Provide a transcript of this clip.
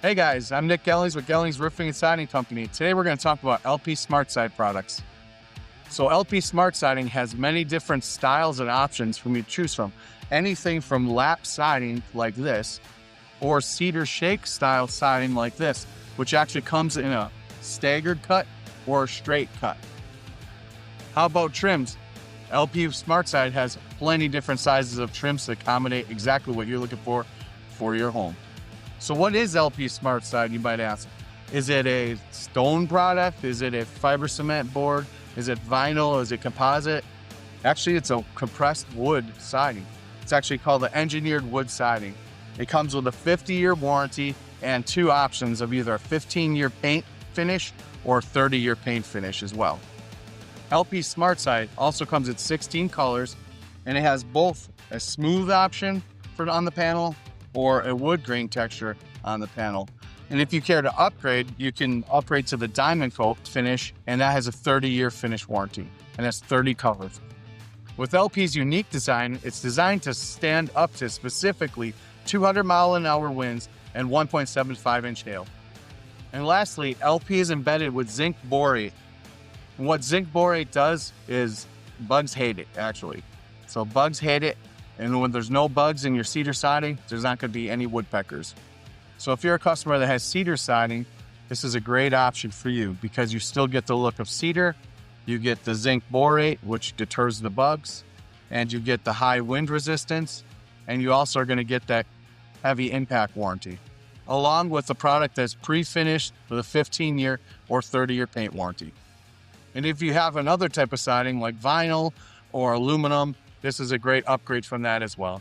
Hey guys, I'm Nick Gellings with Gellings Roofing Siding Company. Today we're going to talk about LP SmartSide products. So LP Smart Siding has many different styles and options for you to choose from. Anything from lap siding like this, or cedar shake style siding like this, which actually comes in a staggered cut or a straight cut. How about trims? LP SmartSide has plenty different sizes of trims to accommodate exactly what you're looking for your home. So what is LP SmartSide, you might ask? Is it a stone product? Is it a fiber cement board? Is it vinyl? Is it composite? Actually, it's a compressed wood siding. It's actually called the engineered wood siding. It comes with a 50-year warranty and two options of either a 15-year paint finish or 30-year paint finish as well. LP SmartSide also comes in 16 colors, and it has both a smooth option on the panel or a wood grain texture on the panel. And if you care to upgrade, you can upgrade to the diamond coat finish, and that has a 30-year finish warranty, and that's 30 colors. With LP's unique design, it's designed to stand up to specifically 200-mile-an-hour winds and 1.75-inch hail. And lastly, LP is embedded with zinc borate. And what zinc borate does is bugs hate it, actually. So bugs hate it, and when there's no bugs in your cedar siding, there's not going to be any woodpeckers. So if you're a customer that has cedar siding, this is a great option for you because you still get the look of cedar, you get the zinc borate, which deters the bugs, and you get the high wind resistance, and you also are going to get that heavy impact warranty, along with a product that's pre-finished with a 15-year or 30-year paint warranty. And if you have another type of siding like vinyl or aluminum, this is a great upgrade from that as well.